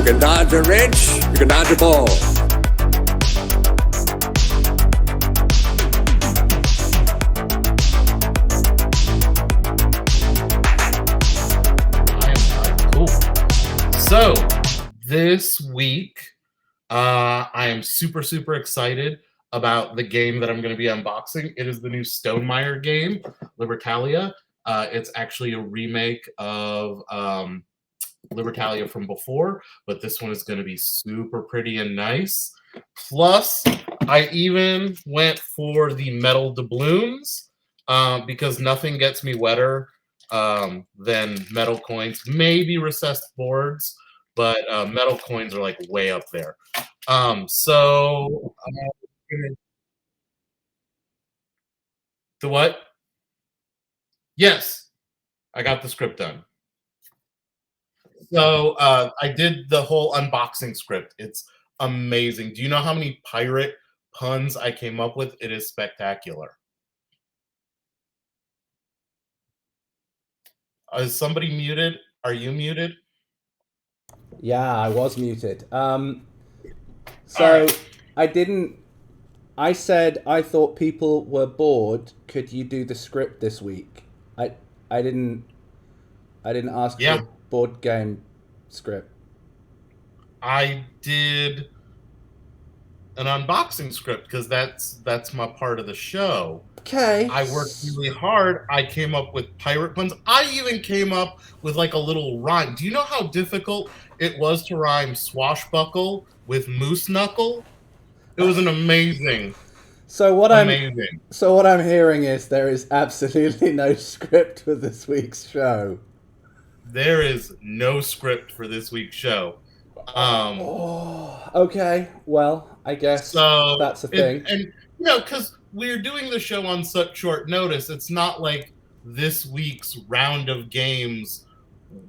You can dodge a wrench. You can dodge a ball. Cool. So this week, I am super excited about the game that I'm going to be unboxing. It is the new Stonemaier game, Libertalia. It's actually a remake of Libertalia from before, but this one is going to be super pretty and nice. Plus, I even went for the metal doubloons because nothing gets me wetter than metal coins. Maybe recessed boards, but metal coins are like way up there. The what? Yes, I got the script done. So I did the whole unboxing script. It's amazing. Do you know how many pirate puns I came up with? It is spectacular. Is somebody muted? Are you muted? Yeah, I was muted. All So right. I said I thought people were bored. Could you do the script this week? I didn't. I didn't ask for Yeah, a board game script. I did an unboxing script because that's my part of the show. Okay. I worked really hard. I came up with pirate puns. I even came up with like a little rhyme. Do you know how difficult it was to rhyme swashbuckle with moose knuckle? It was an amazing, So what I'm amazing. so what I'm hearing is there is absolutely no script for this week's show. There is no script for this week's show. Oh, okay. Well, I guess So that's a it thing. and you know because we're doing the show on such short notice, it's not like this week's round of games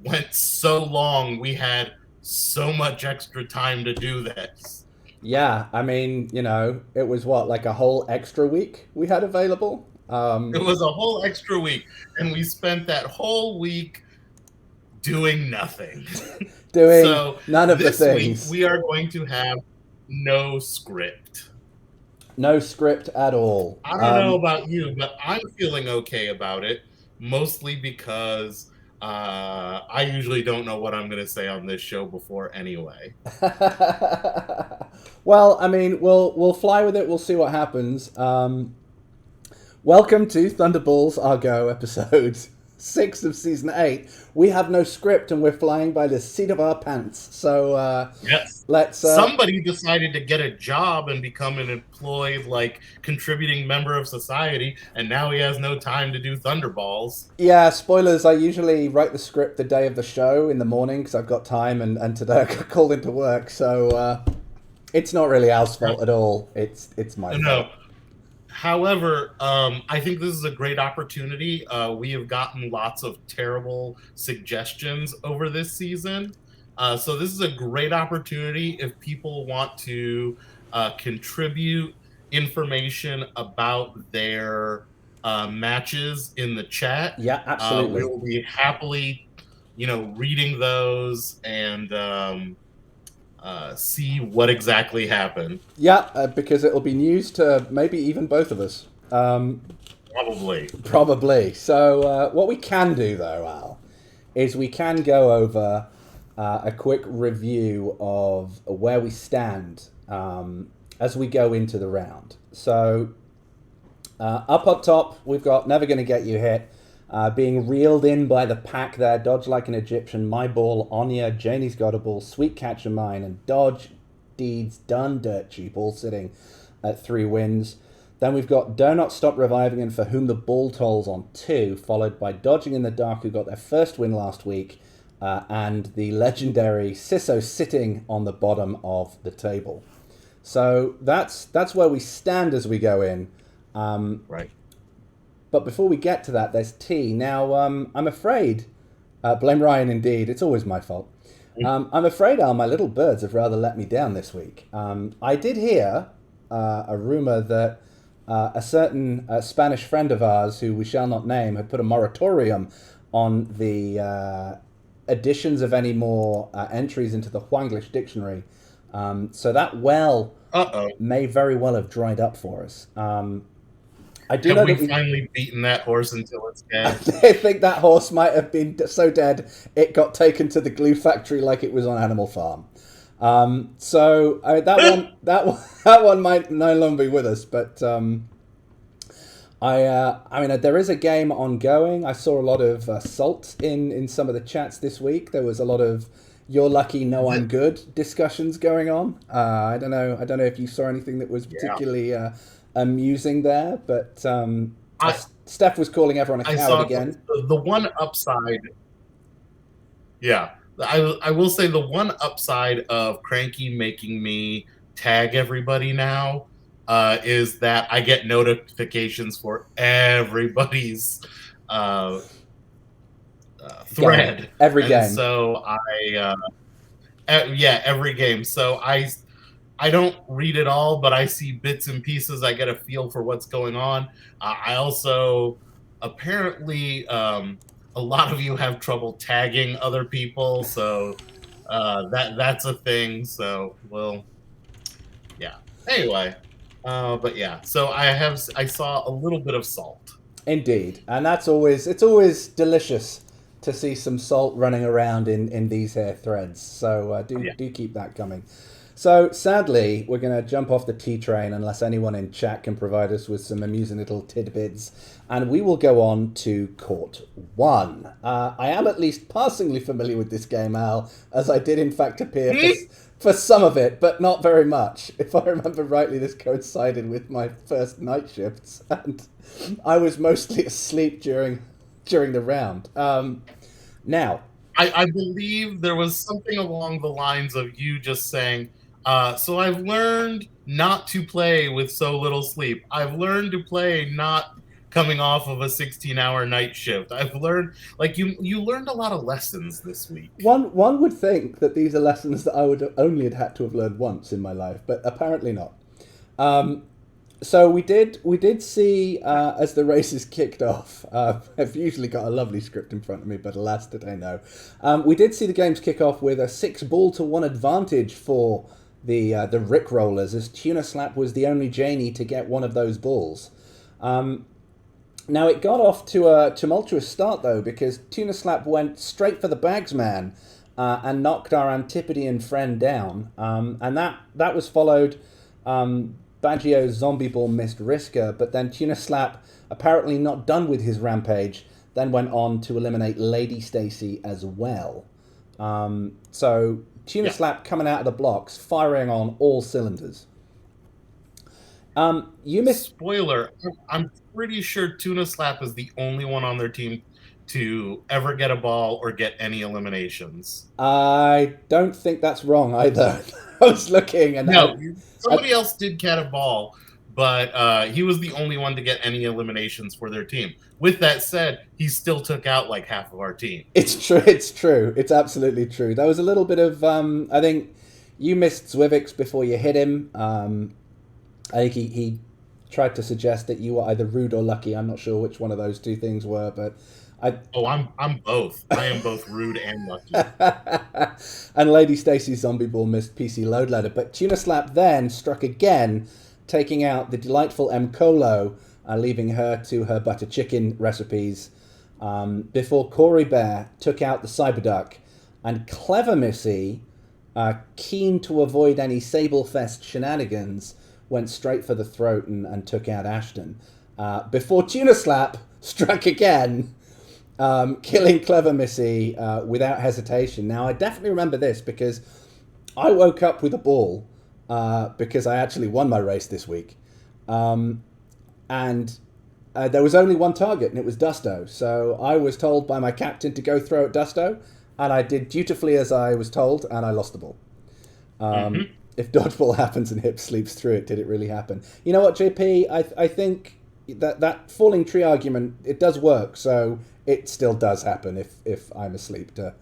went so long. We had so much extra time to do this. Yeah, I mean, it was what, like a whole extra week we had available? It was a whole extra week, and we spent that whole week doing nothing. Doing So none of the this week things. we are going to have no script. No script at all. I don't know about you, but I'm feeling okay about it, mostly because I usually don't know what I'm going to say on this show before anyway. Well, I mean, we'll fly with it. We'll see what happens. Welcome to Thunderballs Argo episode 6 of season 8. We have no script and we're flying by the seat of our pants. So Yes. let's. Somebody decided to get a job and become an employed, like, contributing member of society, and now he has no time to do Thunderballs. Yeah, spoilers. I usually write the script the day of the show in the morning because I've got time, and today I got called into work. So it's not really Al's fault at all. It's my fault. No. However, I think this is a great opportunity. We have gotten lots of terrible suggestions over this season. So this is a great opportunity if people want to contribute information about their matches in the chat. Yeah, absolutely. We will be happily, reading those and see what exactly happened. Yeah, because it'll be news to maybe even both of us. Probably. Probably. So what we can do, though, Al, is we can go over a quick review of where we stand as we go into the round. So up top, we've got Never Gonna Get You Hit. Being reeled in by the pack there, Dodge Like an Egyptian, My Ball, Anya, Janie's Got a Ball, Sweet Catch of Mine, and Dodge, Deeds, Done, Dirt Cheap, all sitting at 3 wins. Then we've got Do Not Stop Reviving and For Whom the Ball Tolls on 2, followed by Dodging in the Dark, who got their first win last week, and the legendary Sisso sitting on the bottom of the table. So that's where we stand as we go in. Right. But before we get to that, there's T. Now, I'm afraid, blame Ryan indeed, it's always my fault. I'm afraid, Al, my little birds have rather let me down this week. I did hear a rumor that a certain Spanish friend of ours, who we shall not name, had put a moratorium on the additions of any more entries into the Hwanglish dictionary. So that well Uh-oh. may very well have dried up for us. I do Have know we that finally beaten that horse until it's dead? I think that horse might have been so dead it got taken to the glue factory like it was on Animal Farm. So that one might no longer be with us, but I mean, there is a game ongoing. I saw a lot of salt in some of the chats this week. There was a lot of "you're lucky, no, I'm good" discussions going on. I don't know if you saw anything that was particularly amusing there, but Steph was calling everyone a coward again. The one upside. Yeah, I will say the one upside of Cranky making me tag everybody now is that I get notifications for everybody's thread every game. So every game. So I don't read it all, but I see bits and pieces. I get a feel for what's going on. I also apparently a lot of you have trouble tagging other people, so that's a thing. So yeah. Anyway, but yeah. So I saw a little bit of salt. Indeed, and it's always delicious to see some salt running around in these here threads. So do keep that coming. So sadly, we're going to jump off the T train unless anyone in chat can provide us with some amusing little tidbits, and we will go on to Court 1. I am at least passingly familiar with this game, Al, as I did in fact appear for some of it, but not very much. If I remember rightly, this coincided with my first night shifts, and I was mostly asleep during the round. Now, I believe there was something along the lines of you just saying, so I've learned not to play with so little sleep. I've learned to play not coming off of a 16-hour night shift. I've learned, like, you learned a lot of lessons this week. One would think that these are lessons that I would only have had to have learned once in my life, but apparently not. So we did see as the races kicked off. I've usually got a lovely script in front of me, but alas, today no. We did see the games kick off with a 6-ball-to-1 advantage for the Rickrollers, as Tuna Slap was the only Janie to get one of those balls. Now it got off to a tumultuous start though, because Tuna Slap went straight for the Bagsman and knocked our Antipodean friend down, and that was followed. Baggio's Zombie Ball missed Risker, but then Tuna Slap, apparently not done with his rampage, then went on to eliminate Lady Stacy as well. So Tuna Slap coming out of the blocks, firing on all cylinders. You missed... Spoiler, I'm pretty sure Tuna Slap is the only one on their team to ever get a ball or get any eliminations. I don't think that's wrong either. I was looking and... No, somebody else did get a ball, but he was the only one to get any eliminations for their team. With that said, he still took out like half of our team. It's true. It's absolutely true. There was a little bit of... I think you missed Zwivix before you hit him. I think he tried to suggest that you were either rude or lucky. I'm not sure which one of those two things were, but... I'm both. I am both rude and lucky. And Lady Stacy's Zombie Ball missed PC Load Ladder, but Tuna Slap then struck again, taking out the delightful M. Colo, leaving her to her butter chicken recipes, before Corey Bear took out the Cyberduck, and Clever Missy, keen to avoid any Sablefest shenanigans, went straight for the throat and took out Ashton, before Tuna Slap struck again, killing Clever Missy without hesitation. Now, I definitely remember this because I woke up with a ball because I actually won my race this week. And there was only one target, and it was Dusto. So I was told by my captain to go throw at Dusto, and I did dutifully as I was told, and I lost the ball. If Dodgeball happens and Hip sleeps through it, did it really happen? You know what, JP? I think that falling tree argument, it does work, so it still does happen if I'm asleep to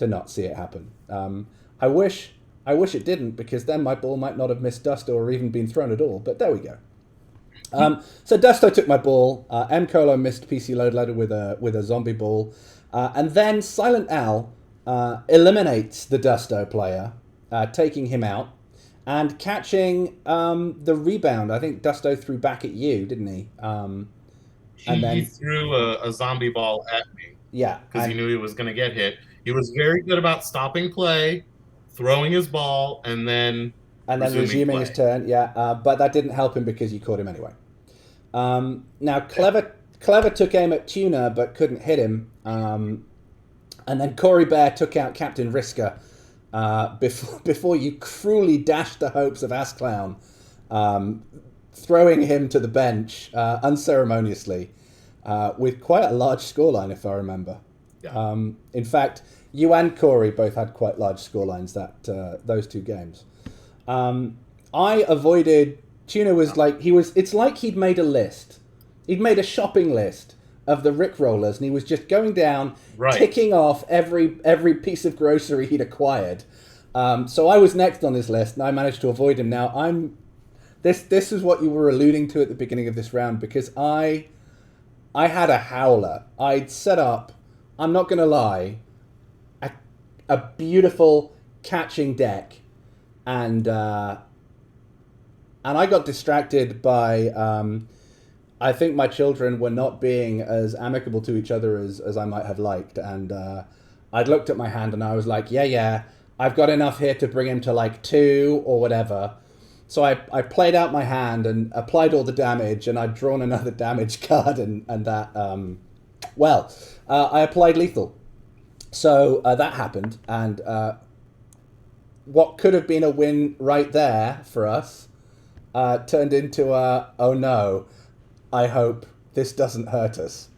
not see it happen. I wish it didn't, because then my ball might not have missed Dusto or even been thrown at all, but there we go. So Dusto took my ball, M. Colo missed PC Load Ladder with a zombie ball, and then SilentAl eliminates the Dusto player, taking him out, and catching the rebound. I think Dusto threw back at you, didn't he? He threw a zombie ball at me. Yeah. Because he knew he was going to get hit. He was very good about stopping play, throwing his ball, and then resuming his turn. Yeah, but that didn't help him because you caught him anyway. Now, Clever took aim at Tuna but couldn't hit him. And then Corey Bear took out Captain Risker before you cruelly dashed the hopes of Ass Clown, throwing him to the bench unceremoniously with quite a large scoreline, if I remember. Yeah. In fact, you and Corey both had quite large scorelines those two games. I avoided... Tuna was like... It's like he'd made a list. He'd made a shopping list of the Rickrollers, and he was just going down, ticking off every piece of grocery he'd acquired. So I was next on his list, and I managed to avoid him. Now, This is what you were alluding to at the beginning of this round, because I had a howler. I'd set up, I'm not going to lie, a beautiful catching deck, and I got distracted by, I think my children were not being as amicable to each other as I might have liked, and I'd looked at my hand and I was like, yeah, I've got enough here to bring him to like 2 or whatever. So I played out my hand and applied all the damage, and I'd drawn another damage card, and that, I applied lethal. So that happened, and what could have been a win right there for us turned into oh no, I hope this doesn't hurt us.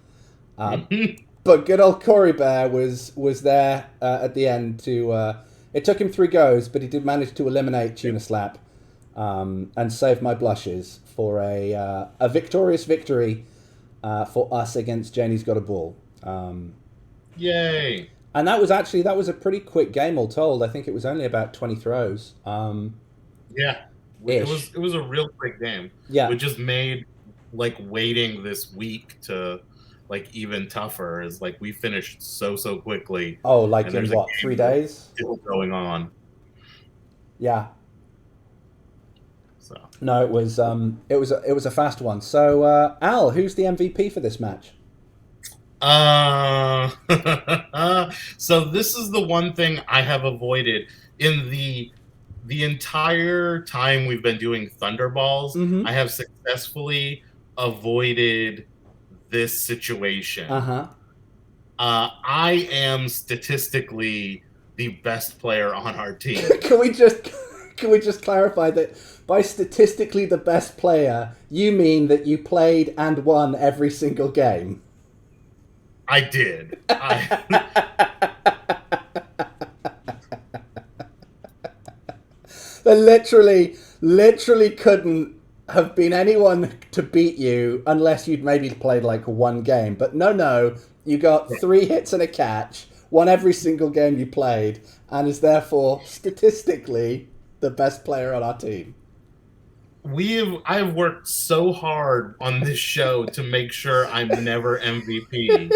But good old Corey Bear was there at the end to... it took him 3 goes, but he did manage to eliminate Tuna Slap. And save my blushes for a victorious victory for us against Janie's Got a Ball. Yay! And that was a pretty quick game all told. I think it was only about 20 throws. Yeah, it was a real quick game. Yeah, which just made waiting this week to even tougher. Is we finished so quickly. Oh, in what, 3 days? Still going on. Yeah. No, it was a fast one. So, Al, who's the MVP for this match? So this is the one thing I have avoided in the entire time we've been doing Thunderballs. Mm-hmm. I have successfully avoided this situation. I am statistically the best player on our team. Can we just clarify that by statistically the best player, you mean that you played and won every single game? I did. There literally couldn't have been anyone to beat you unless you'd maybe played one game. But no, you got 3 hits and a catch, won every single game you played, and is therefore statistically the best player on our team. I have worked so hard on this show to make sure I'm never MVP.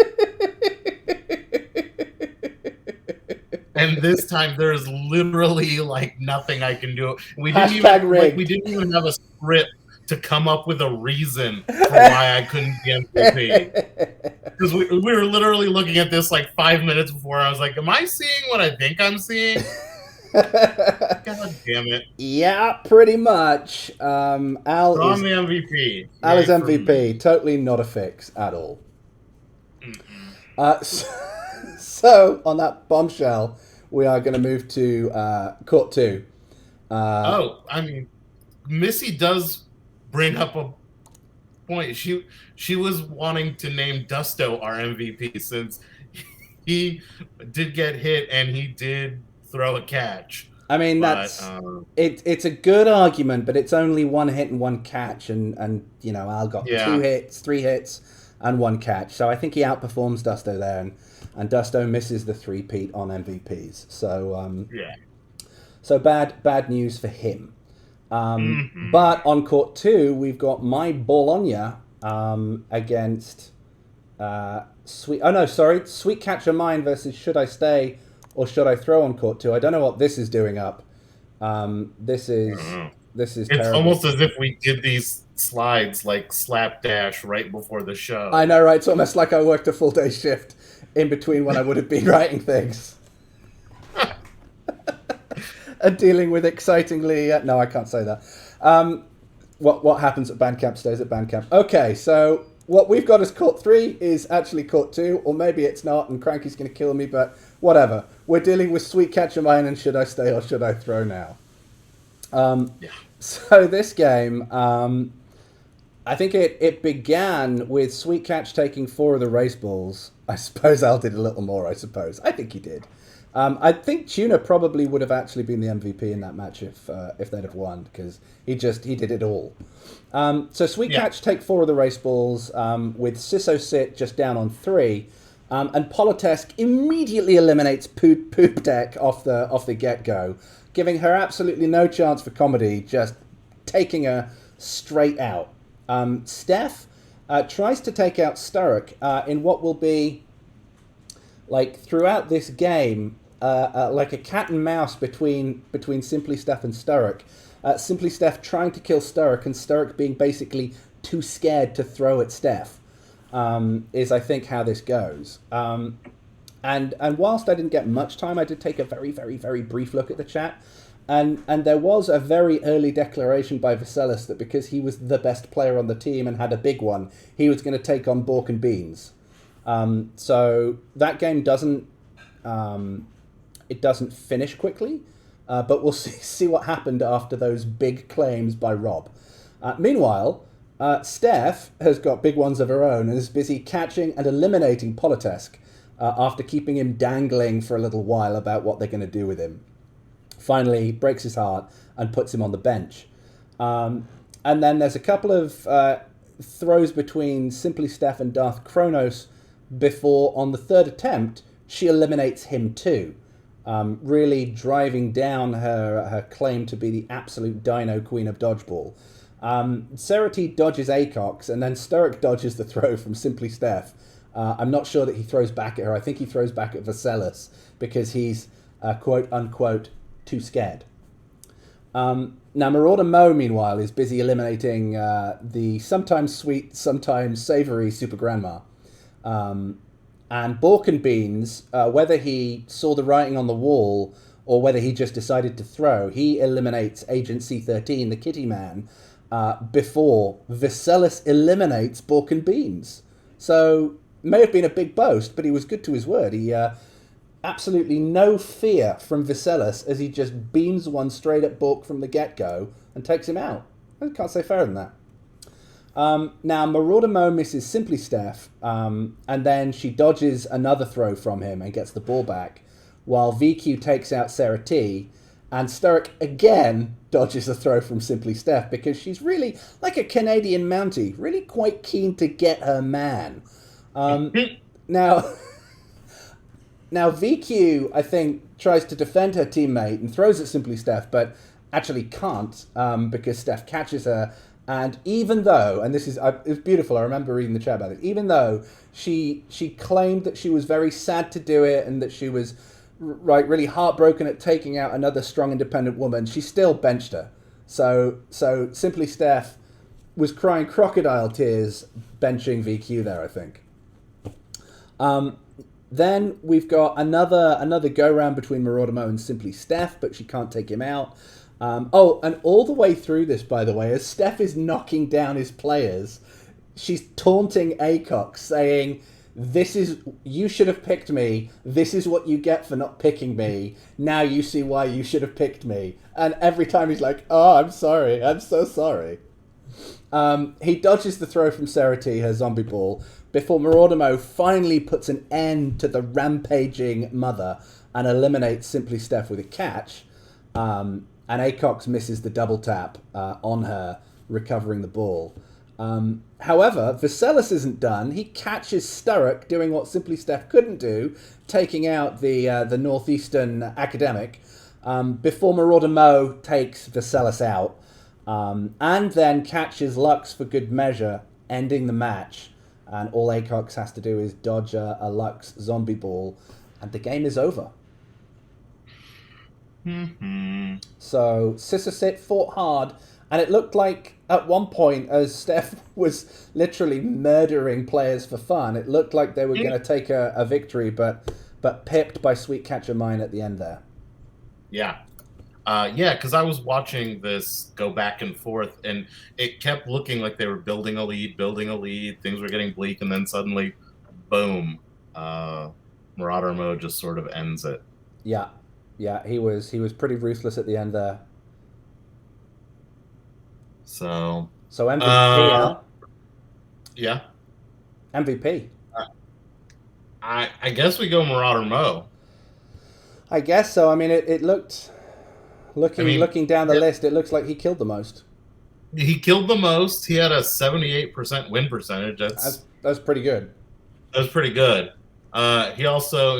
And this time there is literally nothing I can do. We didn't even have a script to come up with a reason for why I couldn't be MVP. Because we were literally looking at this 5 minutes before. I was like, am I seeing what I think I'm seeing? God damn it. Yeah, pretty much. Al is the MVP. Al is MVP. Totally not a fix at all. So, on that bombshell, we are going to move to Court 2. Missy does bring up a point. She was wanting to name Dusto our MVP since he did get hit and he did throw a catch. I mean, it's a good argument, but it's only 1 hit and 1 catch, and Al got 2 hits, 3 hits, and 1 catch. So I think he outperforms Dusto there, and Dusto misses the 3-peat on MVPs. So so bad news for him. But on Court 2, we've got my Bologna against Sweet Catch of Mine versus Should I Stay or should I throw on court 2? I don't know what this is doing up. This is It's terrible. almost as if we did these slides like slapdash right before the show. I know, right? It's almost like I worked a full day shift in between when I would have been writing things. And dealing with excitingly... no, I can't say that. What happens at Bandcamp stays at Bandcamp. Okay, so what we've got as court 3 is actually court 2, or maybe it's not, and Cranky's going to kill me, but whatever. We're dealing with Sweet Catcher Mine and Should I Stay or Should I Throw Now? Yeah. So this game, I think it began with Sweet Catch taking 4 of the race balls. I suppose Al did a little more, I suppose. I think he did. I think Tuna probably would have actually been the MVP in that match if they'd have won, because he did it all. So Sweet Catch take 4 of the race balls, with Sisso Sit just down on 3, and Politesk immediately eliminates Poop Deck off the get-go, giving her absolutely no chance for comedy, just taking her straight out. Steph tries to take out Sturrock in what will be, like, throughout this game, like a cat and mouse between Simply Steph and Sturrock. Simply Steph trying to kill Sturrock and Sturrock being basically too scared to throw at Steph, is I think how this goes. And whilst I didn't get much time, I did take a very, very, very brief look at the chat. And there was a very early declaration by Viselis that because he was the best player on the team and had a big one, he was going to take on Bork and Beans. So that game doesn't finish quickly, but we'll see what happened after those big claims by Rob. Meanwhile, Steph has got big ones of her own and is busy catching and eliminating Politesk after keeping him dangling for a little while about what they're going to do with him. Finally, breaks his heart and puts him on the bench. And then there's a couple of throws between Simply Steph and Darth Kronos before, on the third attempt, she eliminates him too, really driving down her claim to be the absolute dino queen of dodgeball. Serity dodges Acox, and then Sturrock dodges the throw from Simply Steph. I'm not sure that he throws back at her. I think he throws back at Viselis because he's, quote-unquote, too scared. Now, Marauder Mo, meanwhile, is busy eliminating the sometimes sweet, sometimes savoury Super Grandma. And Bork and Beans, whether he saw the writing on the wall or whether he just decided to throw, he eliminates Agent C-13, the kitty man, before Viselis eliminates Bork and Beans. So, may have been a big boast, but he was good to his word. He absolutely no fear from Viselis as he just beams one straight at Bork from the get-go and takes him out. I can't say fairer than that. Now, Marauder Mo misses Simply Steph, and then she dodges another throw from him and gets the ball back, while VQ takes out Sarah T, and Sturrock again dodges a throw from Simply Steph because she's really, like a Canadian Mountie, really quite keen to get her man. Now, VQ, I think, tries to defend her teammate and throws at Simply Steph, but actually can't because Steph catches her. And even though, and this is it was beautiful, I remember reading the chat about it, even though she claimed that she was very sad to do it and that she was really heartbroken at taking out another strong, independent woman, she still benched her. So Simply Steph was crying crocodile tears benching VQ there, I think. Then we've got another go-round between Marauder Mo and Simply Steph, but she can't take him out. And all the way through this, by the way, as Steph is knocking down his players, she's taunting Acox, saying, you should have picked me. This is what you get for not picking me. Now you see why you should have picked me. And every time he's like, oh, I'm sorry. I'm so sorry. He dodges the throw from Sarah T, her zombie ball, before Marauder Mo finally puts an end to the rampaging mother and eliminates Simply Steph with a catch. And Acox misses the double tap on her, recovering the ball. However, Viselis isn't done. He catches Sturrock doing what Simply Steph couldn't do, taking out the Northeastern academic, before Marauder Mo takes Viselis out, and then catches Lux for good measure, ending the match. And all Acox has to do is dodge a Lux zombie ball, and the game is over. Mm-hmm. So Sisasit fought hard, and it looked like at one point, as Steph was literally murdering players for fun, it looked like they were going to take a victory, but pipped by Sweet Catcher Mine at the end there. Yeah. Yeah, because I was watching this go back and forth, and it kept looking like they were building a lead, things were getting bleak, and then suddenly, boom, Marauder mode just sort of ends it. Yeah, he was pretty ruthless at the end there. So MVP, Al. Yeah. MVP. I guess we go Marauder Mo. I guess so. I mean, it looked looking down the list, it looks like he killed the most. He killed the most. He had a 78% win percentage. That's pretty good. That's pretty good. He also,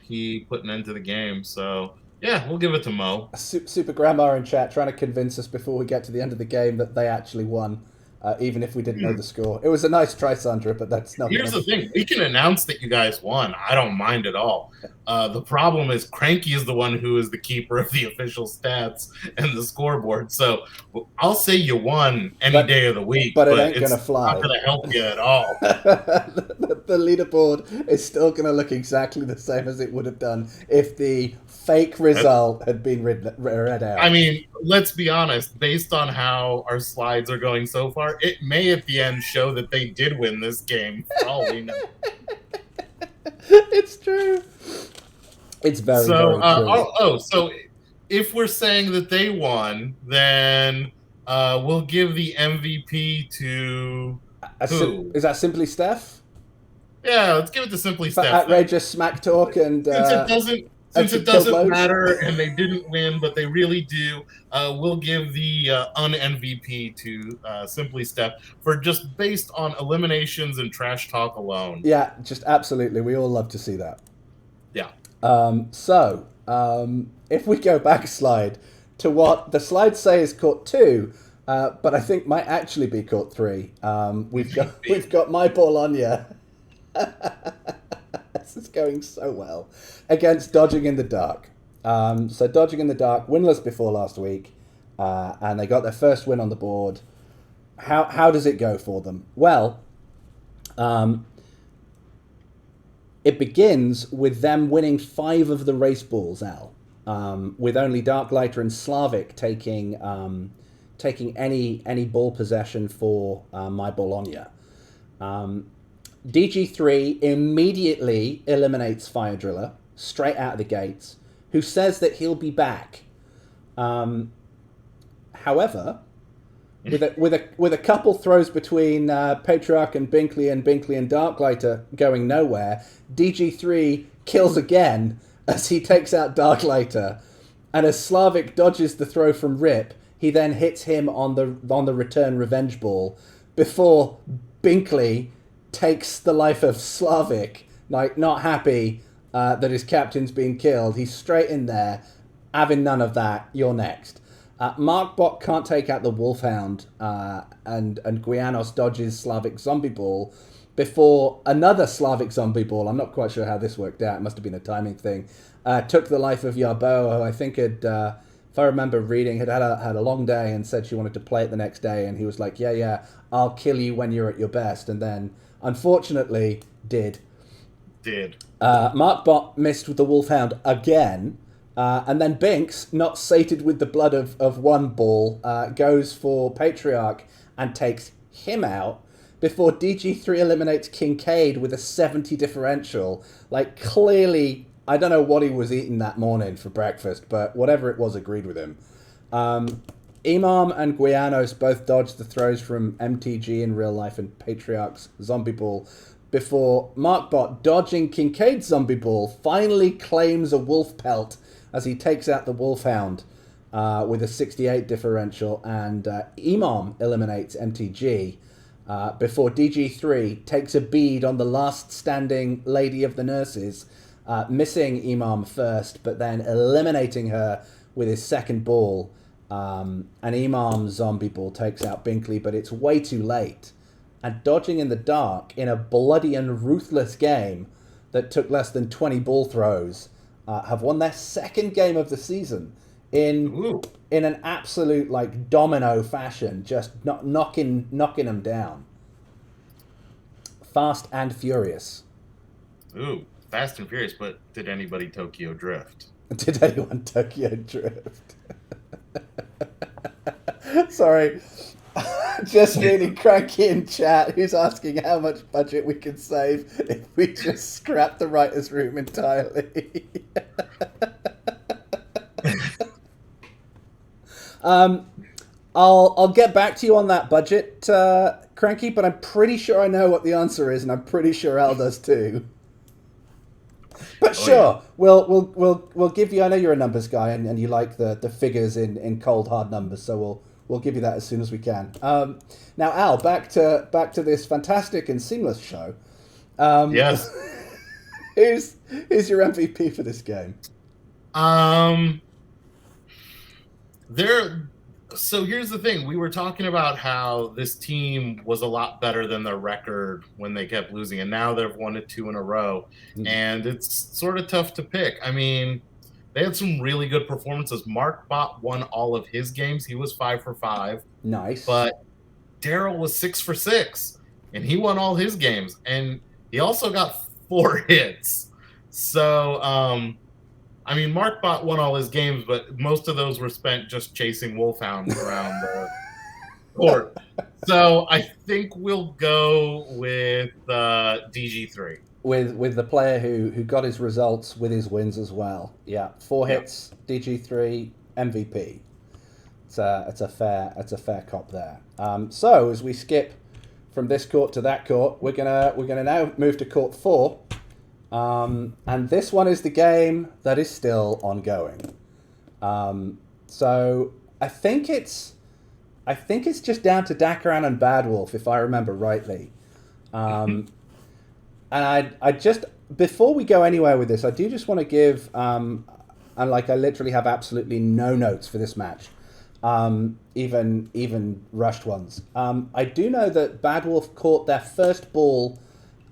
he put an end to the game. So yeah, we'll give it to Mo. Super Grandma in chat trying to convince us before we get to the end of the game that they actually won. Even if we didn't know the score. It was a nice try, Sandra, but that's not... Here's the thing. We can announce that you guys won. I don't mind at all. The problem is Cranky is the one who is the keeper of the official stats and the scoreboard. So I'll say you won any day of the week, but it ain't going to fly. It's not going to help you at all. The leaderboard is still going to look exactly the same as it would have done if the fake result had been read out. I mean, let's be honest. Based on how our slides are going so far, it may at the end show that they did win this game. For all we know. It's true. It's very true. So if we're saying that they won, then we'll give the MVP to who? Is that Simply Steph? Yeah, let's give it to Simply Steph. Outrageous smack talk and since it doesn't matter and they didn't win, but they really do, we'll give the un-MVP to Simply Steph for just based on eliminations and trash talk alone. Yeah, just absolutely. We all love to see that. Yeah. If we go back a slide to what the slides say is court 2, but I think might actually be court 3. We've got My Ball on Ya. This is going so well against Dodging in the Dark. So Dodging in the Dark, winless before last week, and they got their first win on the board. How does it go for them? Well, it begins with them winning 5 of the race balls, Al, with only Darklighter and Slavic taking any ball possession for My Bologna. DG3 immediately eliminates Fire Driller straight out of the gates, who says that he'll be back. However, with a couple throws between Patriarch and Binkley and Darklighter going nowhere, DG3 kills again as he takes out Darklighter, and as Slavic dodges the throw from Rip, he then hits him on the return revenge ball before Binkley takes the life of Slavic, like not happy that his captain's been killed. He's straight in there, having none of that. You're next. Markbot can't take out the Wolfhound, and Guianos dodges Slavic Zombie Ball before another Slavic Zombie Ball, I'm not quite sure how this worked out, it must have been a timing thing, took the life of Yarboa, who I think had, if I remember reading, had a long day and said she wanted to play it the next day, and he was like, yeah, I'll kill you when you're at your best, and then, unfortunately, did. Markbot missed with the Wolfhound again, and then Binks, not sated with the blood of one ball, goes for Patriarch and takes him out before DG3 eliminates Kincaid with a 70 differential. Like, clearly, I don't know what he was eating that morning for breakfast, but whatever it was agreed with him. Imam and Guianos both dodged the throws from MTG in real life and Patriarch's Zombie Ball before Markbot, dodging Kincaid's Zombie Ball, finally claims a wolf pelt as he takes out the Wolfhound with a 68 differential, and Imam eliminates MTG before DG3 takes a bead on the last standing Lady of the Nurses, missing Imam first, but then eliminating her with his second ball. And Imam's Zombie Ball takes out Binkley, but it's way too late. And Dodging in the Dark, in a bloody and ruthless game that took less than 20 ball throws, have won their second game of the season in Ooh. in an absolute like domino fashion, just knocking them down. Fast and Furious. Ooh. Fast and Furious, but did anybody Tokyo Drift? Did anyone Tokyo Drift? Sorry. Just really cranky in chat who's asking how much budget we can save if we just scrap the writer's room entirely. I'll get back to you on that budget, Cranky, but I'm pretty sure I know what the answer is, and I'm pretty sure Al does too. But sure, yeah. we'll give you. I know you're a numbers guy, and you like the figures in cold hard numbers, so we'll give you that as soon as we can. Now, Al, back to this fantastic and seamless show. Yes. Who's your MVP for this game? So here's the thing. We were talking about how this team was a lot better than their record when they kept losing, and now they've won it 2 in a row. And it's sort of tough to pick. I mean, they had some really good performances. Mark Bot won all of his games. He was 5 for 5. Nice. But Daryl was 6 for 6, and he won all his games. And he also got 4 hits. So, I mean, Mark Bot won all his games, but most of those were spent just chasing wolfhounds around the court. So I think we'll go with DG3. With the player who got his results with his wins as well. Yeah, 4 hits, DG3, MVP. It's a fair cop there. So as we skip from this court to that court, we're gonna now move to court 4. And this one is the game that is still ongoing. So I think it's just down to Dakaran and Bad Wolf, if I remember rightly. And I just, before we go anywhere with this, I do just want to give, and like I literally have absolutely no notes for this match, even rushed ones. I do know that Bad Wolf caught their first ball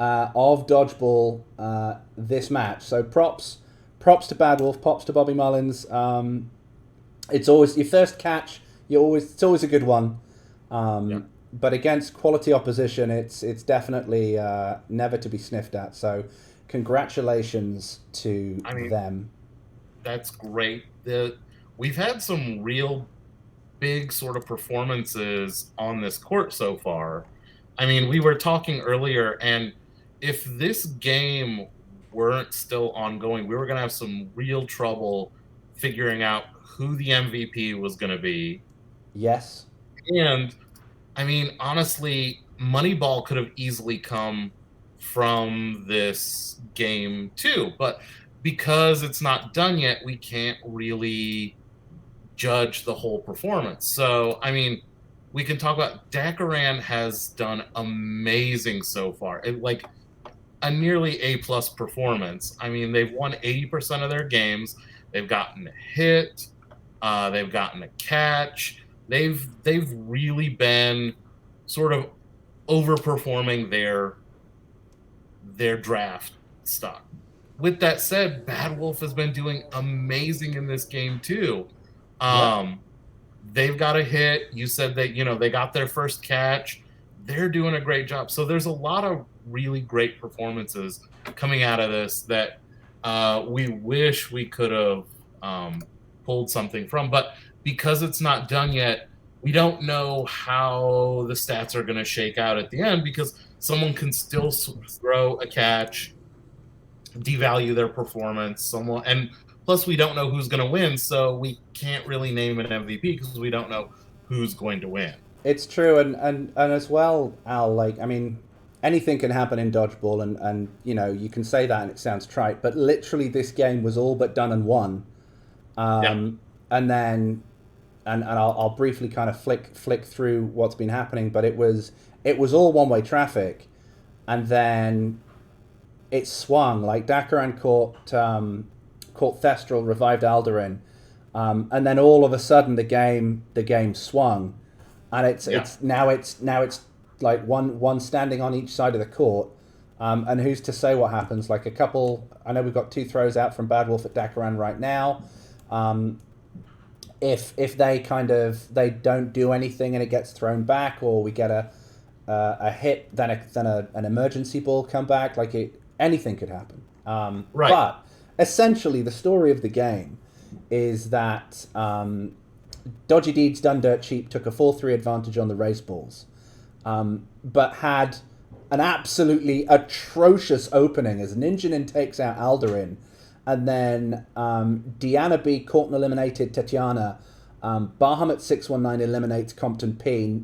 of Dodgeball this match. So props to Bad Wolf, props to Bobby Mullins. It's always your first catch. It's always a good one. But against quality opposition, it's definitely never to be sniffed at. So congratulations to them. That's great. We've had some real big sort of performances on this court so far. I mean, we were talking earlier, and if this game weren't still ongoing, we were going to have some real trouble figuring out who the MVP was going to be. Yes. And I mean, honestly, Moneyball could have easily come from this game too, but because it's not done yet, we can't really judge the whole performance. So, I mean, we can talk about Dakaran has done amazing so far. Like a nearly A+ performance. I mean, they've won 80% of their games. They've gotten a hit. They've gotten a catch. They've really been sort of overperforming their draft stock. With that said, Bad Wolf has been doing amazing in this game too. They've got a hit. You said that, they got their first catch. They're doing a great job. So there's a lot of really great performances coming out of this that we wish we could have pulled something from. But because it's not done yet, we don't know how the stats are going to shake out at the end, because someone can still throw a catch, devalue their performance. And plus, we don't know who's going to win, so we can't really name an MVP because we don't know who's going to win. It's true, and as well, Al, like, I mean, anything can happen in Dodgeball, and you can say that and it sounds trite, but literally this game was all but done and won. And then, and I'll briefly kind of flick through what's been happening, but it was all one-way traffic, and then it swung. Like Dakaran caught Thestral, revived Aldarin, and then all of a sudden the game swung, and it's now like one standing on each side of the court, and who's to say what happens? Like I know we've got 2 throws out from Bad Wolf at Dakaran right now. if they don't do anything and it gets thrown back, or we get a hit, then an emergency ball come back. Anything could happen. Right. But essentially, the story of the game is that Dodgy Deeds Done Dirt Cheap took a 4-3 advantage on the race balls, but had an absolutely atrocious opening as Ninjanin takes out Aldarin, and then Deanna B caught and eliminated Tatiana. Bahamut 619 eliminates Compton P.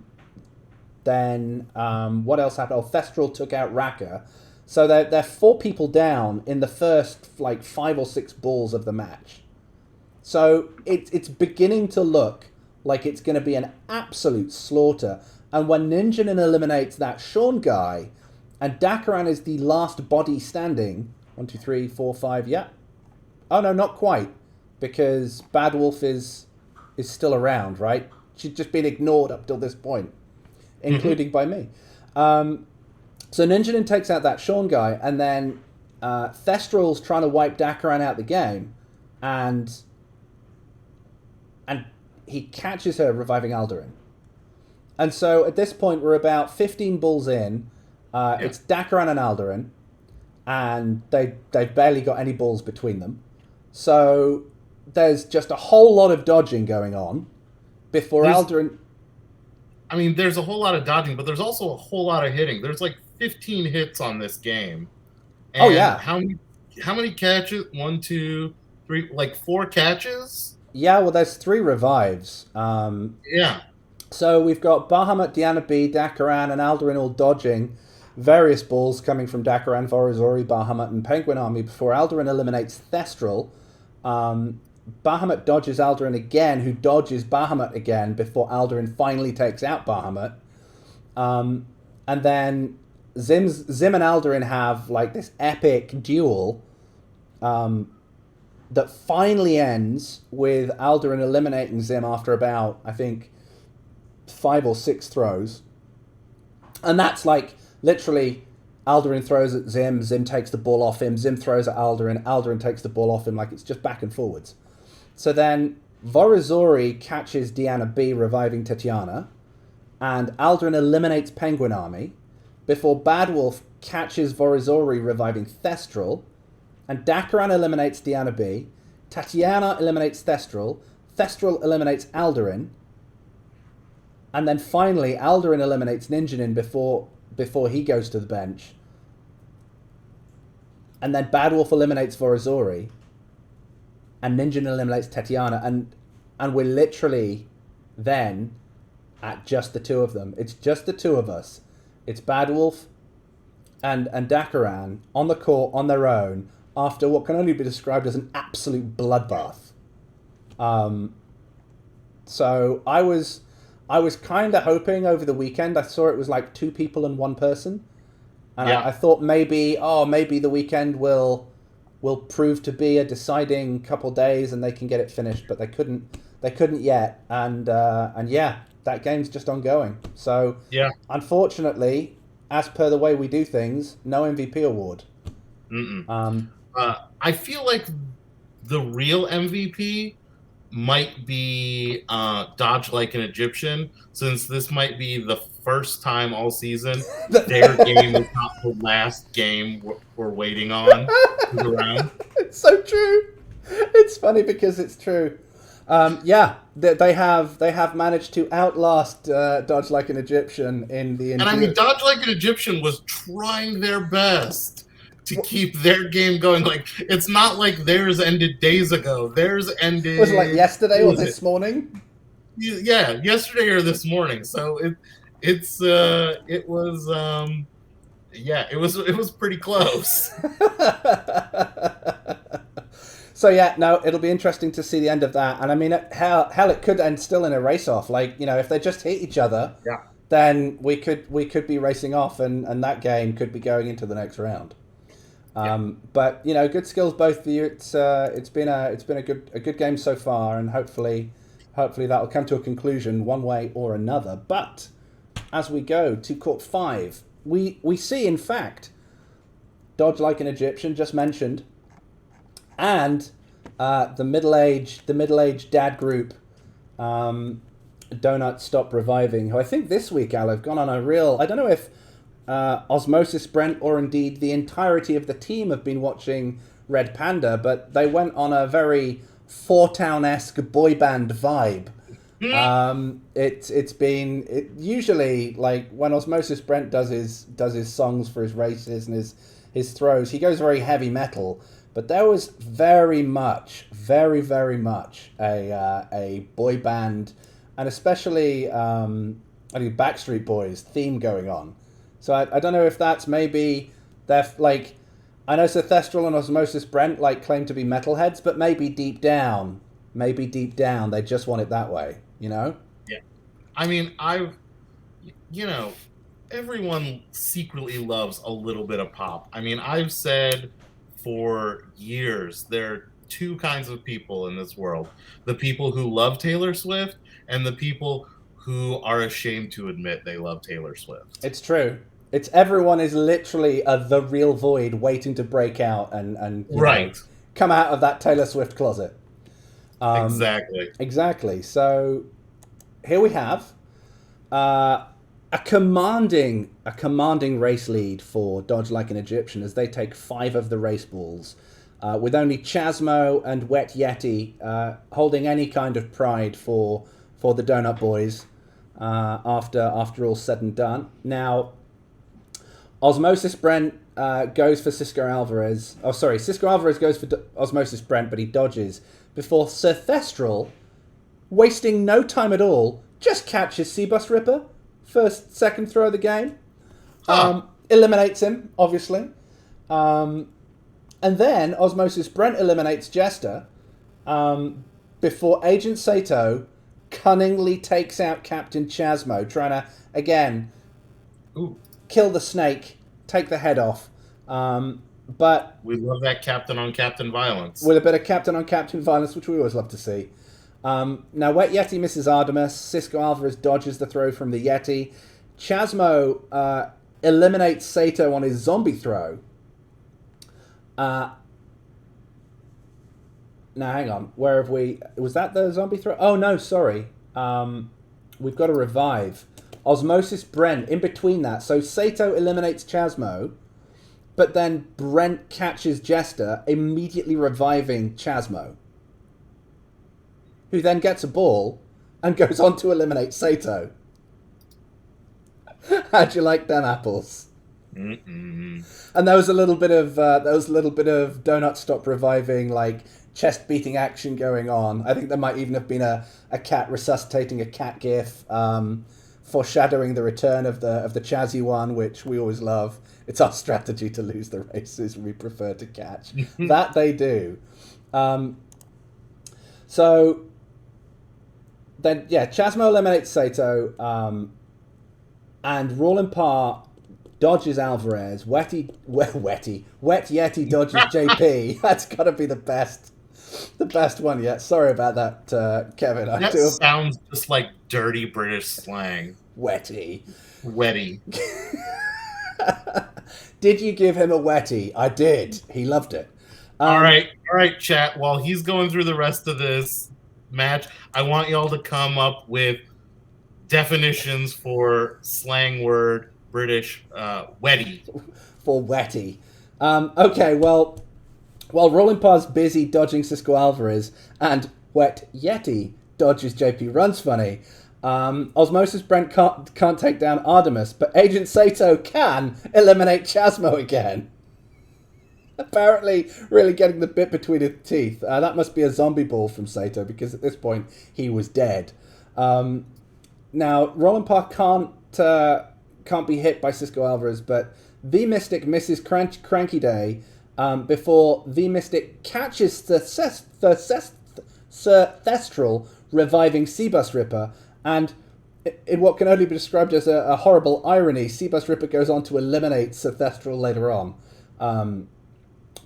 Then what else happened? Oh, Thestral took out Raka. So they're 4 people down in the first 5 or 6 balls of the match. So it's beginning to look like it's going to be an absolute slaughter. And when Ninjanin eliminates that Sean guy, and Dakaran is the last body standing, 1, 2, 3, 4, 5, yeah. Oh no, not quite, because Bad Wolf is still around, right? She's just been ignored up till this point, including by me. So Ninjanin takes out that Sean guy, and then Thestral's trying to wipe Dakaran out the game, and he catches her reviving Aldarin. And so at this point, we're about 15 balls in. It's Dakaran and Aldarin, and they've barely got any balls between them. So there's just a whole lot of dodging going on before Aldarin... I mean, there's a whole lot of dodging, but there's also a whole lot of hitting. There's 15 hits on this game. And oh, yeah. How many catches? 1, 2, 3, 4 catches? Yeah, well, there's 3 revives. Yeah. So we've got Bahamut, Diana B, Dakaran, and Aldarin all dodging various balls coming from Dakaran, Vorazori, Bahamut, and Penguin Army before Aldarin eliminates Thestral. Bahamut dodges Aldarin again, who dodges Bahamut again before Aldarin finally takes out Bahamut. And then Zim and Aldarin have this epic duel that finally ends with Aldarin eliminating Zim after about, I think, 5 or 6 throws. And that's literally Aldarin throws at Zim, Zim takes the ball off him, Zim throws at Aldarin, Aldarin takes the ball off him. It's just back and forwards. So then Vorazori catches Deanna B reviving Tatiana, and Aldarin eliminates Penguin Army before Bad Wolf catches Vorazori reviving Thestral, and Dakaran eliminates Deanna B, Tatiana eliminates Thestral, Thestral eliminates Aldarin, and then finally Aldarin eliminates Ninjanin before he goes to the bench. And then Bad Wolf eliminates Vorazori, and Ninjanin eliminates Tatiana, and we're literally then at just the 2 of them. It's just the 2 of us. It's Bad Wolf and Dakaran on the court on their own after what can only be described as an absolute bloodbath. So I was kind of hoping over the weekend. I saw it was 2 people and 1 person, and I thought maybe the weekend will prove to be a deciding couple days and they can get it finished, but they couldn't yet, and that game's just ongoing. So unfortunately, as per the way we do things, no MVP award. I feel like the real MVP might be Dodge Like an Egyptian, since this might be the first time all season their game is not the last game we're waiting on. It's so true. It's funny because it's true. They have managed to outlast Dodge Like an Egyptian in the... And I mean, Dodge Like an Egyptian was trying their best to keep their game going. It's not like theirs ended days ago. Theirs ended... Was it yesterday or this morning? Yeah, yesterday or this morning. So it was pretty close. So it'll be interesting to see the end of that. And I mean, hell, it could end still in a race-off. If they just hit each other, then we could be racing off, and that game could be going into the next round. But good skills both for you. It's been a good game so far, and hopefully that'll come to a conclusion one way or another. But as we go to court 5, we see in fact Dodge Like an Egyptian just mentioned, and the middle-aged dad group Donut Stop Reviving, who I think this week, Al, have gone on a real... I don't know if Osmosis Brent or indeed the entirety of the team have been watching Red Panda, but they went on a very Four Town-esque boy band vibe. It's been usually like when Osmosis Brent does his songs for his races and his throws, he goes very heavy metal, but there was very much a boy band and especially I think Backstreet Boys theme going on. So I don't know if that's maybe they're like, I know Sethestral and Osmosis Brent like claim to be metalheads, but maybe deep down they just want it that way, you know? Yeah. I mean, everyone secretly loves a little bit of pop. I mean, I've said for years there are two kinds of people in this world: the people who love Taylor Swift and the people who are ashamed to admit they love Taylor Swift. It's true. It's everyone is literally the real void waiting to break out and right. Come out of that Taylor Swift closet. Exactly. So here we have a commanding race lead for Dodge Like an Egyptian as they take 5 of the race balls, with only Chasmo and Wet Yeti holding any kind of pride for the Donut Boys after all said and done. Now, Osmosis Brent goes for Cisco Alvarez. Oh, sorry, Cisco Alvarez goes for Osmosis Brent, but he dodges before Sethestral, wasting no time at all, just catches Seabus Ripper. Second throw of the game. Eliminates him, obviously. And then Osmosis Brent eliminates Jester before Agent Sato cunningly takes out Captain Chasmo, trying to, again, kill the snake, take the head off. But we love that captain on captain violence. With a bit of captain on captain violence, which we always love to see. Now, Wet Yeti misses Artemis. Cisco Alvarez dodges the throw from the Yeti. Chasmo eliminates Sato on his zombie throw. Now, hang on. Where have we... Was that the zombie throw? Oh, no, sorry. We've got a revive. Osmosis Brent in between that. So Sato eliminates Chasmo, but then Brent catches Jester, immediately reviving Chasmo, who then gets a ball and goes on to eliminate Sato. How'd you like them apples? Mm-mm. And there was a little bit of Donut Stop Reviving, like chest beating action going on. I think there might even have been a cat resuscitating a cat gif, foreshadowing the return of the Chazzy one, which we always love. It's our strategy to lose the races we prefer to catch. That they do. So then, yeah, Chasmo eliminates Sato, and Roland Parr dodges Alvarez. Wet Yeti dodges JP. That's got to be the best one yet. Sorry about that, Kevin. That sounds just like dirty British slang. Wetty. Did you give him a wetty? I did. He loved it. All right, chat. While he's going through the rest of this match, I want y'all to come up with definitions for slang word British wetty. For wetty. Okay, well, while Roland Parr's busy dodging Cisco Alvarez and Wet Yeti dodges JP Runs Funny, Osmosis Brent can't take down Artemis, but Agent Sato can eliminate Chasmo again. Apparently really getting the bit between his teeth. That must be a zombie ball from Sato, because at this point he was dead. Now, Roland Parr can't be hit by Cisco Alvarez, but The Mystic misses Cranky Day before The Mystic catches Sir Thestral, reviving Seabus Ripper, and in what can only be described as a horrible irony, Seabus Ripper goes on to eliminate Sir Thestral later on,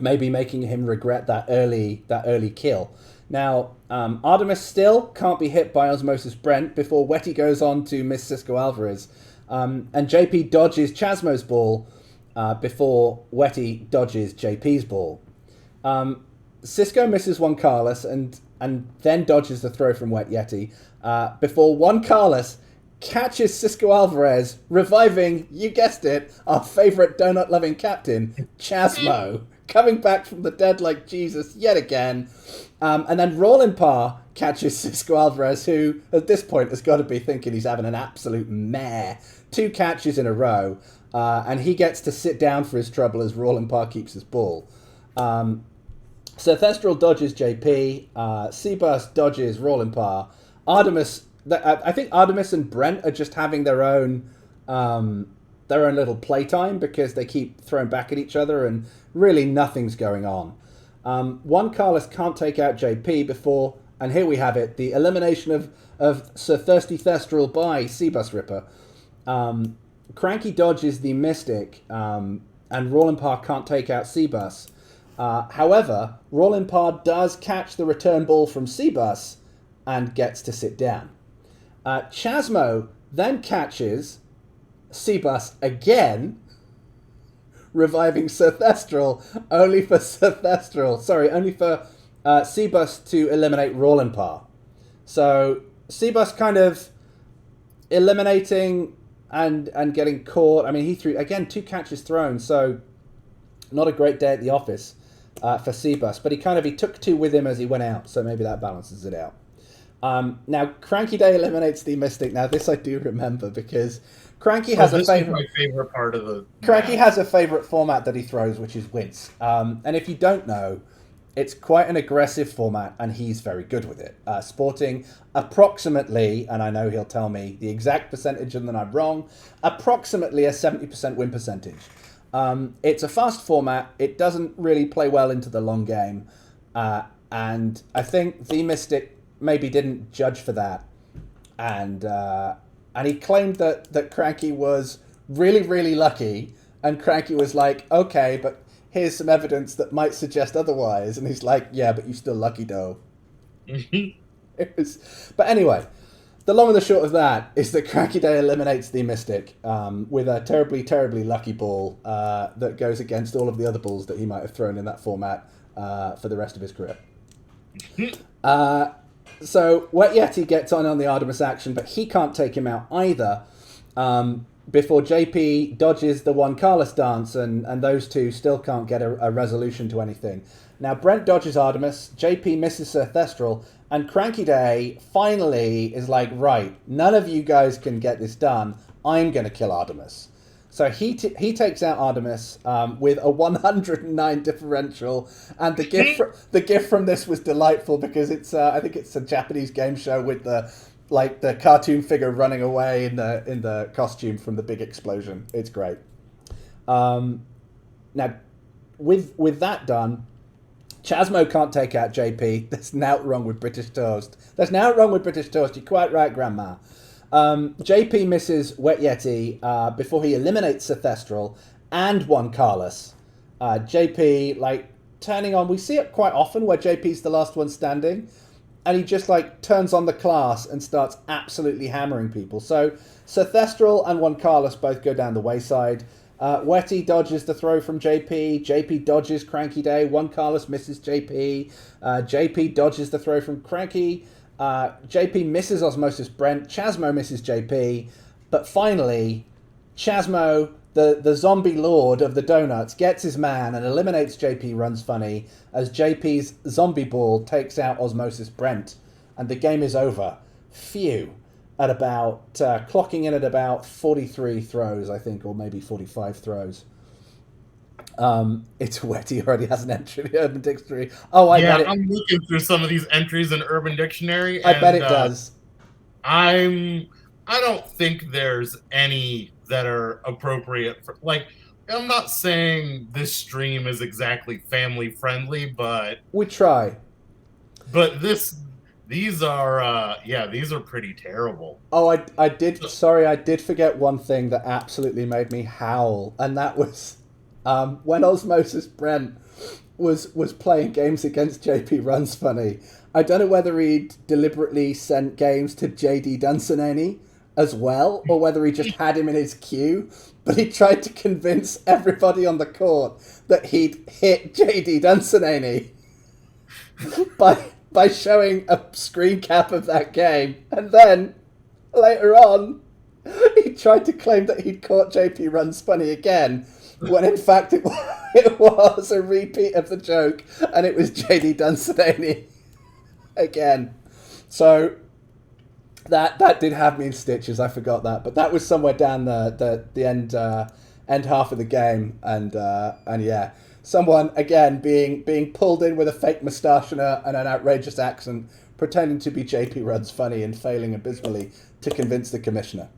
maybe making him regret that early kill. Now, Artemis still can't be hit by Osmosis Brent before Wetty goes on to miss Cisco Alvarez, and JP dodges Chasmo's ball before Wetty dodges JP's ball. Cisco misses Juan Carlos, and and then dodges the throw from Wet Yeti before Juan Carlos catches Cisco Alvarez, reviving, you guessed it, our favourite donut-loving captain, Chasmo, coming back from the dead like Jesus yet again. And then Roland Parr catches Cisco Alvarez, who at this point has got to be thinking he's having an absolute mare. 2 catches in a row, and he gets to sit down for his trouble as Roland Parr keeps his ball. So Thestral dodges JP, Seaburst dodges Roland Parr, Artemis. I think Artemis and Brent are just having their own little playtime because they keep throwing back at each other and really nothing's going on. Juan Carlos can't take out JP before, and here we have it, the elimination of Sir Thirsty Thestral by Seabus Ripper. Cranky dodges the Mystic, and Roland Parr can't take out Seabus. However, Roland Parr does catch the return ball from Seabus and gets to sit down. Chasmo then catches Seabus again, reviving Sir Thestral, only for Seabus to eliminate Roland Parr. So Seabus kind of eliminating and getting caught. I mean, he threw, again, 2 catches thrown, so not a great day at the office for Seabus, but he took 2 with him as he went out, so maybe that balances it out. Now, Cranky Day eliminates the Mystic. Now, this I do remember because Cranky has a favorite. My favorite part of the. Cranky has a favorite format that he throws, which is Wince. And if you don't know, it's quite an aggressive format, and he's very good with it. Sporting approximately, and I know he'll tell me the exact percentage, and then I'm wrong. Approximately a 70% win percentage. It's a fast format. It doesn't really play well into the long game, and I think the Mystic maybe didn't judge for that, and he claimed that Cranky was really, really lucky, and Cranky was like, okay, but here's some evidence that might suggest otherwise, and he's like, yeah, but you're still lucky though. But anyway, the long and the short of that is that Cranky Day eliminates the Mystic with a terribly, terribly lucky ball that goes against all of the other balls that he might have thrown in that format for the rest of his career. So Wet Yeti gets on the Artemis action, but he can't take him out either before JP dodges the Juan Carlos dance, and those two still can't get a resolution to anything. Now Brent dodges Artemis, JP misses Sir Thestral, and Cranky Day finally is like, right, none of you guys can get this done, I'm going to kill Artemis. So he takes out Artemis with a 109 differential, and the gift from this was delightful because it's I think it's a Japanese game show with the cartoon figure running away in the costume from the big explosion. It's great. Now with that done, Chasmo can't take out JP. There's nothing wrong with British toast. You're quite right, Grandma. JP misses Wet Yeti before he eliminates Sir Thestral and Juan Carlos. JP, turning on... We see it quite often where JP's the last one standing, and he just, turns on the class and starts absolutely hammering people. So Sir Thestral and Juan Carlos both go down the wayside. Wetty dodges the throw from JP. JP dodges Cranky Day. Juan Carlos misses JP. JP dodges the throw from Cranky. JP misses Osmosis Brent. Chasmo misses JP. But finally, Chasmo, the zombie lord of the donuts, gets his man and eliminates JP Runs Funny as JP's zombie ball takes out Osmosis Brent. And the game is over. Phew. At about, clocking in at about 43 throws, I think, or maybe 45 throws. It's Wetty already has an entry in the Urban Dictionary. Oh, I'm looking through some of these entries in Urban Dictionary. I bet it does. I don't think there's any that are appropriate for, I'm not saying this stream is exactly family friendly, but we try. But these are pretty terrible. Oh, I did forget one thing that absolutely made me howl, and that was when Osmosis Brent was playing games against JP Runs Funny. I don't know whether he'd deliberately sent games to JD Dunsinane as well, or whether he just had him in his queue, but he tried to convince everybody on the court that he'd hit JD Dunsinane by showing a screen cap of that game, and then later on, he tried to claim that he'd caught JP Runs Funny again, when in fact it was a repeat of the joke, and it was JD Dunsany again. So that did have me in stitches. I forgot that, but that was somewhere down the end half of the game, and yeah, someone again being pulled in with a fake moustache and an outrageous accent, pretending to be JP Runs Funny and failing abysmally to convince the commissioner.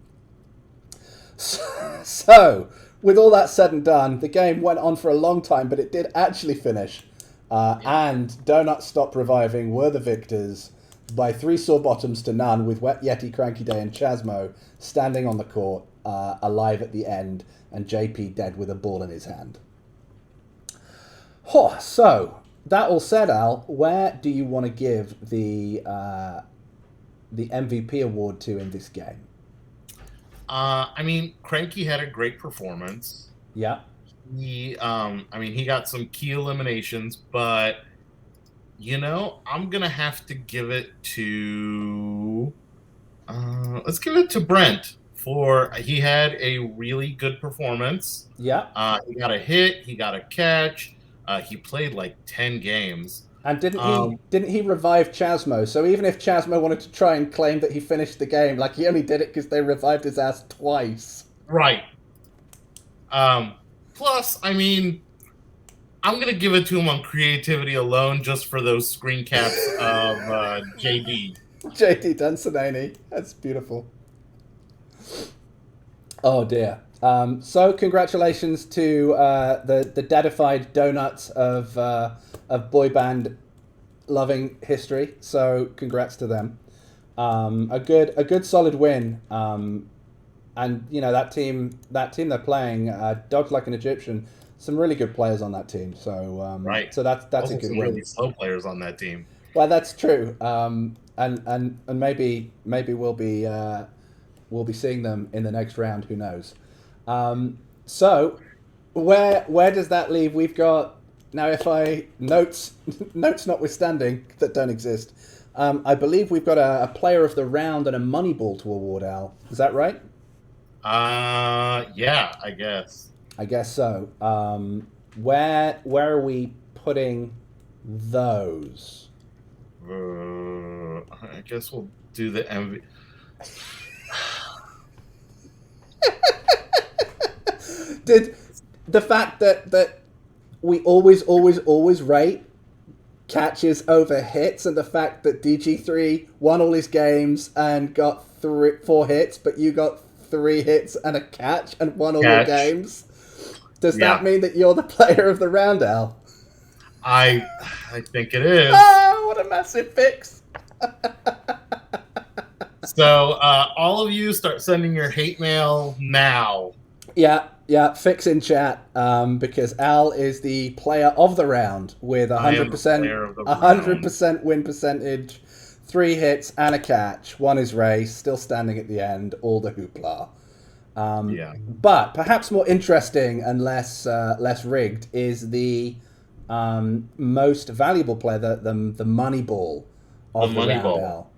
So, with all that said and done, the game went on for a long time, but it did actually finish. And Donut Stop Reviving were the victors by 3 sore bottoms to none, with Wet Yeti, Cranky Day, and Chasmo standing on the court, alive at the end, and JP dead with a ball in his hand. So, that all said, Al, where do you want to give the MVP award to in this game? I mean, Cranky had a great performance. Yeah. He got some key eliminations, but I'm gonna have to give it to. Let's give it to Brent he had a really good performance. Yeah. He got a hit. He got a catch. He played like 10 games. And didn't he revive Chasmo? So even if Chasmo wanted to try and claim that he finished the game, like, he only did it because they revived his ass twice. Right. Plus, I mean, I'm gonna give it to him on creativity alone, just for those screen caps of JD. JD Dunsany. That's beautiful. Oh dear. So congratulations to the deadified donuts of boy band loving history. So congrats to them. A good solid win. And that team they're playing, Dodge Like an Egyptian. Some really good players on that team. So right. So that's also a good some win. Really slow players on that team. Well, that's true. And maybe we'll be seeing them in the next round. Who knows? So where does that leave? We've got now. If I notes notwithstanding that don't exist, I believe we've got a player of the round and a money ball to award. Al, is that right? Yeah, I guess. I guess so. Where are we putting those? I guess we'll do the MVP. Did the fact that we always rate catches over hits, and the fact that DG3 won all his games and got 4 hits, but you got 3 hits and a catch and won all your games, does that mean that you're the player of the round, Al? I think it is. Oh, what a massive fix! So all of you start sending your hate mail now. Yeah, fix in chat, because Al is the player of the round with 100% win percentage, 3 hits and a catch, won his race, still standing at the end, all the hoopla. But perhaps more interesting and less rigged is the most valuable player, the money ball of the round, Al.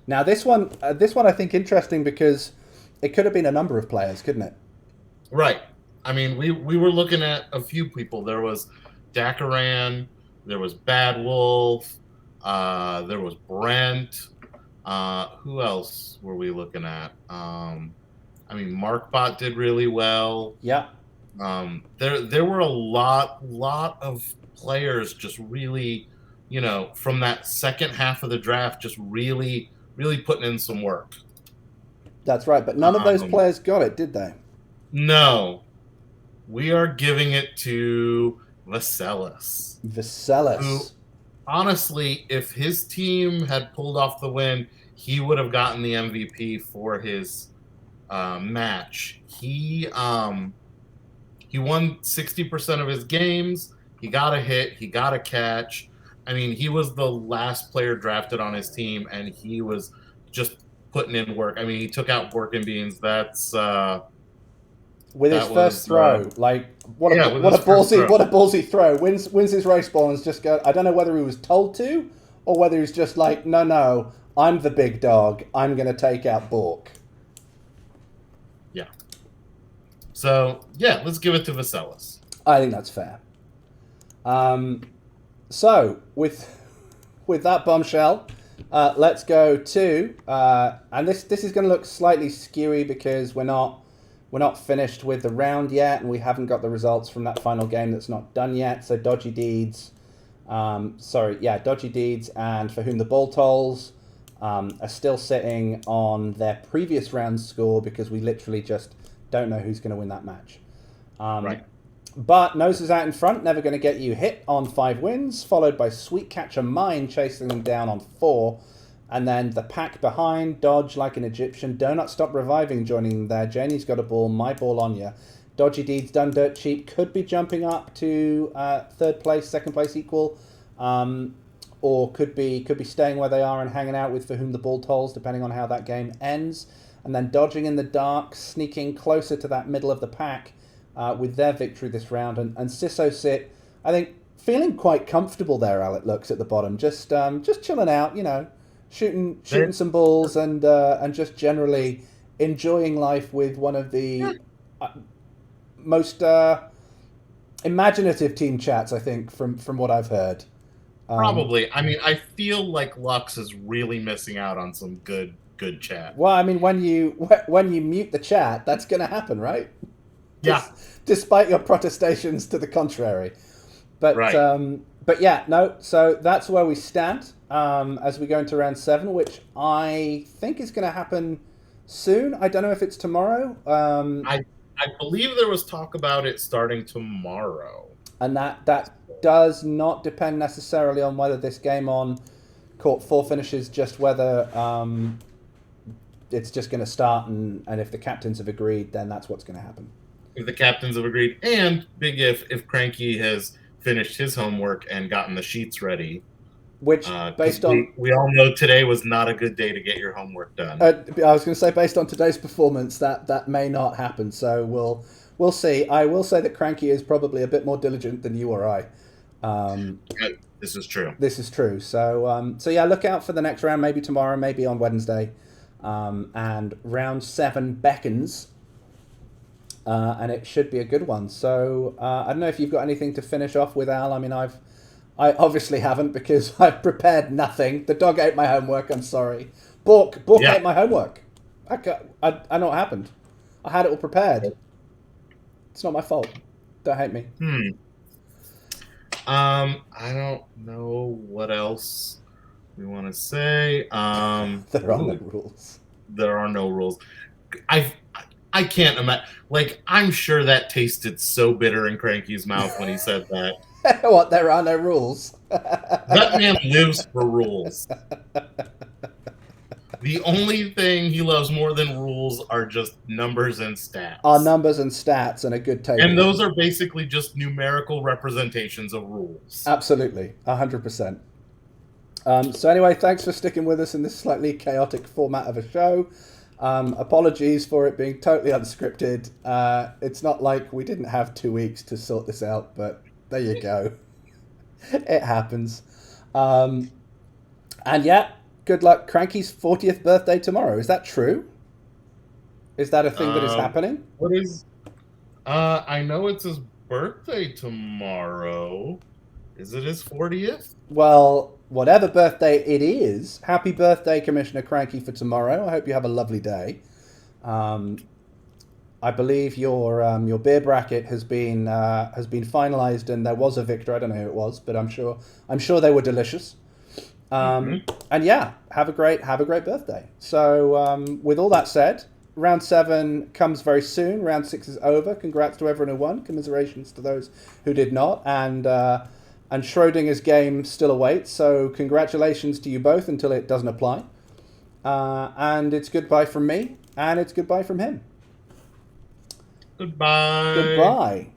Now this one I think interesting because it could have been a number of players, couldn't it? Right. I mean, we were looking at a few people. There was Dakaran, there was Bad Wolf, there was Brent. Who else were we looking at? I mean, Markbot did really well. Yeah. There were a lot of players just really, from that second half of the draft, just really putting in some work. That's right, but none of those players got it, did they? No. We are giving it to Vaselis. Who, honestly, if his team had pulled off the win, he would have gotten the MVP for his match. He won 60% of his games. He got a hit. He got a catch. I mean, he was the last player drafted on his team, and he was just putting in work. I mean, he took out Work and Beans. That's with his first throw. What a ballsy throw. Wins his race ball and just go. I don't know whether he was told to or whether he's just like, no, I'm the big dog. I'm going to take out Bork. Yeah. So, yeah, let's give it to Vaselis. I think that's fair. So, with that bombshell, let's go to... and this is going to look slightly skewy because we're not finished with the round yet, and we haven't got the results from that final game that's not done yet. So Dodgy Deeds... Dodgy Deeds and For Whom the Ball Tolls are still sitting on their previous round's score because we literally just don't know who's going to win that match. Right. But Noses Out in Front, Never Going to Get You Hit on 5 wins, followed by Sweet Catcher Mine chasing them down on 4. And then the pack behind, Dodge Like an Egyptian, Donut Stop Reviving joining them there. Janie's Got a Ball, My Ball on Ya. Dodgy Deeds Done Dirt Cheap could be jumping up to 3rd place, 2nd place equal. Or could be staying where they are and hanging out with For Whom the Ball Tolls, depending on how that game ends. And then Dodging in the Dark, sneaking closer to that middle of the pack with their victory this round. And Sisso Sit, I think, feeling quite comfortable there, Al, it looks, at the bottom. Just chilling out, shooting some balls and just generally enjoying life with one of the most imaginative team chats, I think, from what I've heard. Probably. I mean, I feel like Lux is really missing out on some good chat. Well, I mean, when you mute the chat, that's going to happen, right? Yeah. Despite your protestations to the contrary. But right. But yeah, no. So that's where we stand as we go into round 7, which I think is going to happen soon. I don't know if it's tomorrow. I believe there was talk about it starting tomorrow. And that does not depend necessarily on whether this game on Court 4 finishes, just whether it's just going to start, and if the captains have agreed, then that's what's going to happen. If the captains have agreed, and big if Cranky has finished his homework and gotten the sheets ready. Which, based on... We all know today was not a good day to get your homework done. I was going to say, based on today's performance, that may not happen, so we'll see. I will say that Cranky is probably a bit more diligent than you or I. This is true. This is true. So yeah, look out for the next round, maybe tomorrow, maybe on Wednesday. And round 7 beckons. And it should be a good one. So I don't know if you've got anything to finish off with, Al. I mean, I obviously haven't because I've prepared nothing. The dog ate my homework. I'm sorry. Bork ate my homework. I know what happened. I had it all prepared. It's not my fault. Don't hate me. I don't know what else we want to say. There are no rules. There are no rules. I can't imagine. Like, I'm sure that tasted so bitter in Cranky's mouth when he said that. What? There are no rules. That man lives for rules. The only thing he loves more than rules are just numbers and stats. Numbers and stats and a good table. And those are basically just numerical representations of rules. Absolutely. 100%. So anyway, thanks for sticking with us in this slightly chaotic format of a show. Apologies for it being totally unscripted. It's not like we didn't have 2 weeks to sort this out, but there you go. It happens. And yeah, good luck. Cranky's 40th birthday tomorrow. Is that true? Is that a thing that is happening? What is... I know it's his birthday tomorrow. Is it his 40th? Well, whatever birthday it is, happy birthday, Commissioner Cranky, for tomorrow. I hope you have a lovely day. I believe your beer bracket has been finalised, and there was a victor. I don't know who it was, but I'm sure they were delicious. And yeah, have a great birthday. So with all that said, round 7 comes very soon. Round 6 is over. Congrats to everyone who won. Commiserations to those who did not. And Schrodinger's game still awaits. So congratulations to you both until it doesn't apply. And it's goodbye from me, and it's goodbye from him. Goodbye. Goodbye.